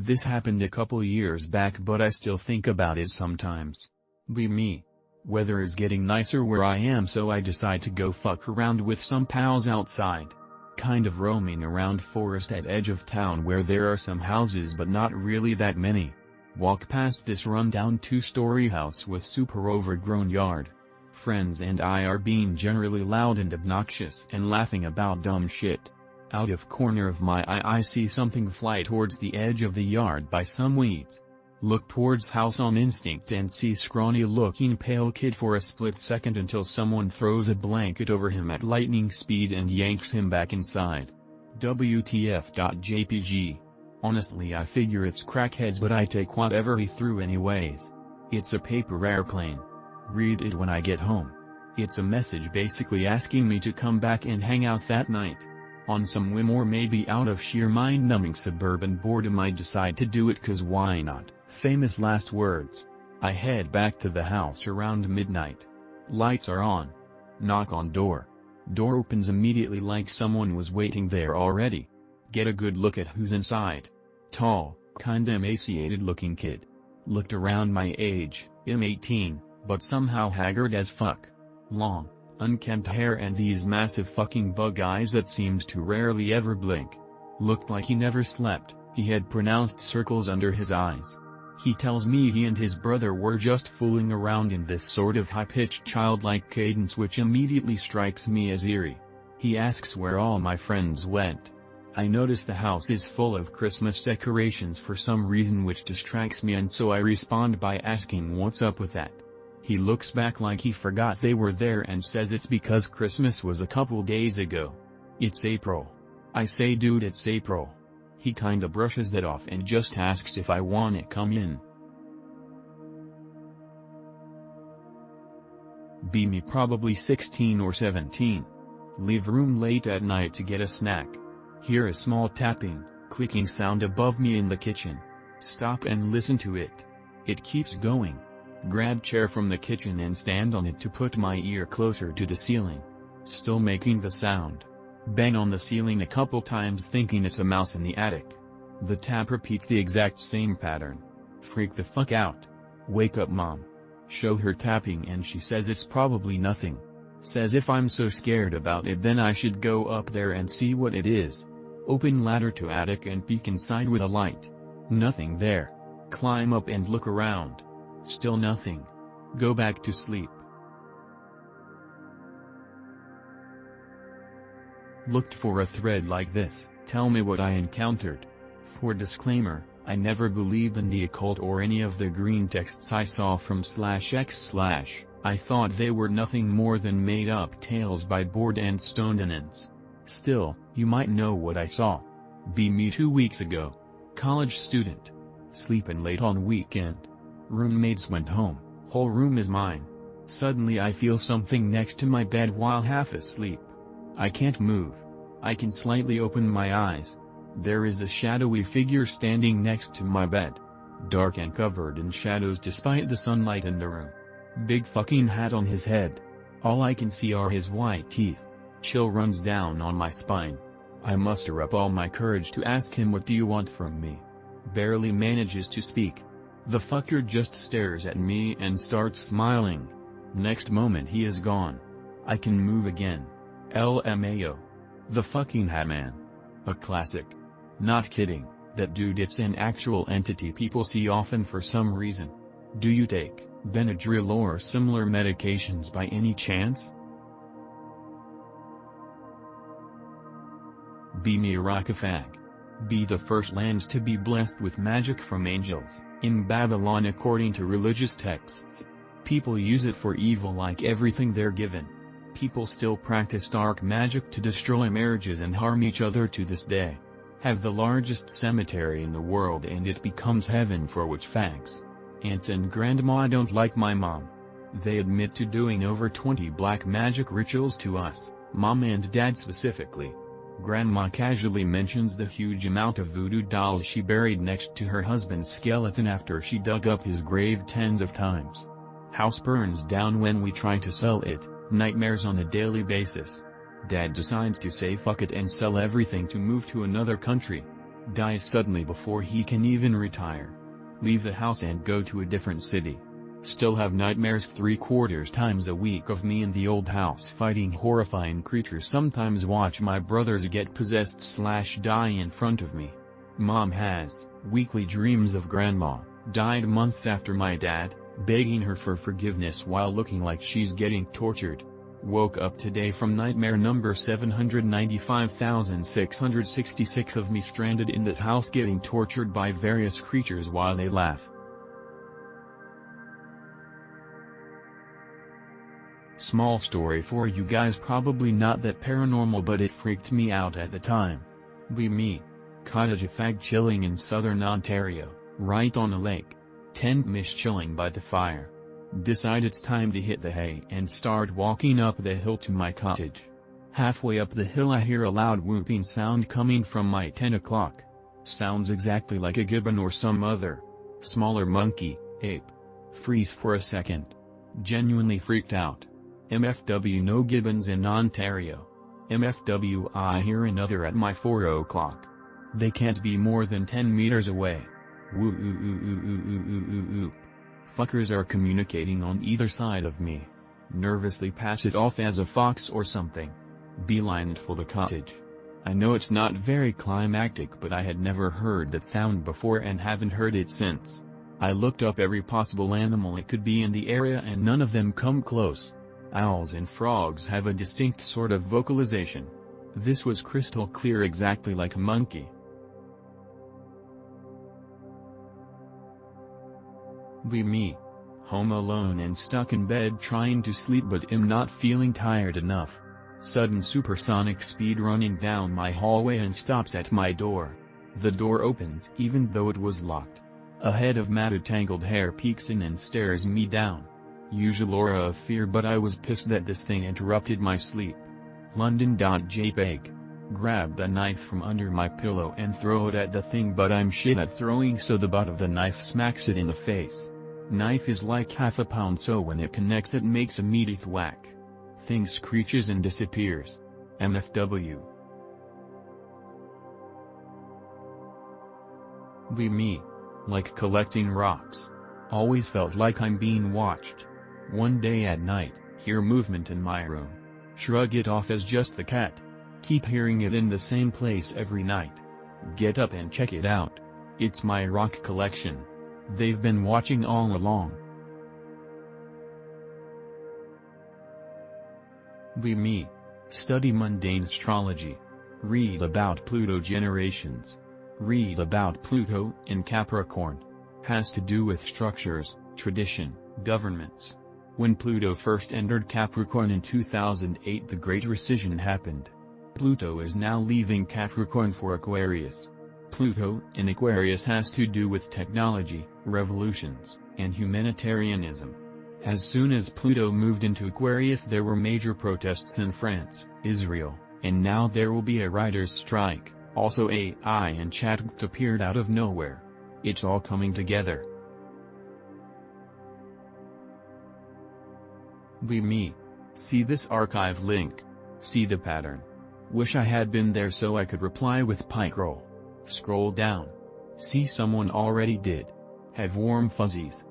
This happened a couple years back, but I still think about it sometimes. Be me. Weather is getting nicer where I am, so I decide to go fuck around with some pals outside. Kind of roaming around forest at edge of town where there are some houses but not really that many. Walk past this rundown 2-story house with super overgrown yard. Friends and I are being generally loud and obnoxious and laughing about dumb shit. Out of corner of my eye I see something fly towards the edge of the yard by some weeds. Look towards house on instinct and see scrawny looking pale kid for a split second until someone throws a blanket over him at lightning speed and yanks him back inside. WTF.jpg. Honestly, I figure it's crackheads, but I take whatever he threw anyways. It's a paper airplane. Read it when I get home. It's a message basically asking me to come back and hang out that night. On some whim or maybe out of sheer mind-numbing suburban boredom I decide to do it, cause why not? Famous last words. I head back to the house around midnight. Lights are on. Knock on door. Door opens immediately like someone was waiting there already. Get a good look at who's inside. Tall, kinda emaciated looking kid. Looked around my age, I'm 18, but somehow haggard as fuck. Long, unkempt hair and these massive fucking bug eyes that seemed to rarely ever blink. Looked like he never slept. He had pronounced circles under his eyes. He tells me he and his brother were just fooling around in this sort of high-pitched childlike cadence, which immediately strikes me as eerie. He asks where all my friends went. I notice the house is full of Christmas decorations for some reason, which distracts me, and so I respond by asking what's up with that. He looks back like he forgot they were there and says it's because Christmas was a couple days ago. It's April. I say, dude, it's April. He kinda brushes that off and just asks if I wanna come in. Be me, probably 16 or 17. Leave room late at night to get a snack. Hear a small tapping, clicking sound above me in the kitchen. Stop and listen to it. It keeps going. Grab chair from the kitchen and stand on it to put my ear closer to the ceiling. Still making the sound. Bang on the ceiling a couple times thinking it's a mouse in the attic. The tap repeats the exact same pattern. Freak the fuck out. Wake up mom. Show her tapping and she says it's probably nothing. Says if I'm so scared about it then I should go up there and see what it is. Open ladder to attic and peek inside with a light. Nothing there. Climb up and look around. Still nothing. Go back to sleep. Looked for a thread like this, tell me what I encountered. For disclaimer, I never believed in the occult or any of the green texts I saw from /x/. I thought they were nothing more than made-up tales by bored and stoned ins. Still, you might know what I saw. Be me 2 weeks ago. College student. Sleeping late on weekend. Roommates went home, whole room is mine. Suddenly I feel something next to my bed while half asleep. I can't move. I can slightly open my eyes. There is a shadowy figure standing next to my bed. Dark and covered in shadows despite the sunlight in the room. Big fucking hat on his head. All I can see are his white teeth. Chill runs down on my spine. I muster up all my courage to ask him, what do you want from me? Barely manages to speak. The fucker just stares at me and starts smiling. Next moment he is gone. I can move again. LMAO. The fucking hat man. A classic. Not kidding, that dude, it's an actual entity people see often for some reason. Do you take Benadryl or similar medications by any chance? Be me Rockafag. Be the first lands to be blessed with magic from angels, in Babylon according to religious texts. People use it for evil like everything they're given. People still practice dark magic to destroy marriages and harm each other to this day. Have the largest cemetery in the world and it becomes heaven for witch fags. Aunts and grandma don't like my mom. They admit to doing over 20 black magic rituals to us, mom and dad specifically. Grandma casually mentions the huge amount of voodoo dolls she buried next to her husband's skeleton after she dug up his grave tens of times. House burns down when we try to sell it, nightmares on a daily basis. Dad decides to say fuck it and sell everything to move to another country. Dies suddenly before he can even retire. Leave the house and go to a different city. Still have nightmares 3/4 times a week of me in the old house fighting horrifying creatures. Sometimes watch my brothers get possessed/die in front of me. Mom has weekly dreams of grandma, died months after my dad, begging her for forgiveness while looking like she's getting tortured. Woke up today from nightmare number 795,666 of me stranded in that house getting tortured by various creatures while they laugh. Small story for you guys, probably not that paranormal, but it freaked me out at the time. Me. Cottage a fag chilling in southern Ontario, right on a lake. Tent mish chilling by the fire. Decide it's time to hit the hay and start walking up the hill to my cottage. Halfway up the hill I hear a loud whooping sound coming from my 10 o'clock. Sounds exactly like a gibbon or some other smaller monkey, ape. Freeze for a second. Genuinely freaked out. MFW, no gibbons in Ontario. MFW, I hear another at my 4 o'clock. They can't be more than 10 meters away. Woo oo oo oo oo oo oo oo. Fuckers are communicating on either side of me. Nervously pass it off as a fox or something. Beeline for the cottage. I know it's not very climactic, but I had never heard that sound before and haven't heard it since. I looked up every possible animal it could be in the area and none of them come close. Owls and frogs have a distinct sort of vocalization. This was crystal clear, exactly like a monkey. Me. Home alone and stuck in bed trying to sleep but am not feeling tired enough. Sudden supersonic speed running down my hallway and stops at my door. The door opens even though it was locked. A head of matted tangled hair peeks in and stares me down. Usual aura of fear, but I was pissed that this thing interrupted my sleep. London.jpg. Grab the knife from under my pillow and throw it at the thing, but I'm shit at throwing, so the butt of the knife smacks it in the face. Knife is like half a pound, so when it connects it makes a meaty thwack. Thing screeches and disappears. MFW. Me. Like collecting rocks. Always felt like I'm being watched. One day at night, hear movement in my room. Shrug it off as just the cat. Keep hearing it in the same place every night. Get up and check it out. It's my rock collection. They've been watching all along. Me. Study mundane astrology. Read about Pluto generations. Read about Pluto in Capricorn. Has to do with structures, tradition, governments. When Pluto first entered Capricorn in 2008, the Great Recession happened. Pluto is now leaving Capricorn for Aquarius. Pluto in Aquarius has to do with technology, revolutions, and humanitarianism. As soon as Pluto moved into Aquarius, there were major protests in France, Israel, and now there will be a writers' strike. Also AI and chatbot appeared out of nowhere. It's all coming together. Me. See this archive link. See the pattern. Wish I had been there so I could reply with pike roll. Scroll down. See someone already did. Have warm fuzzies.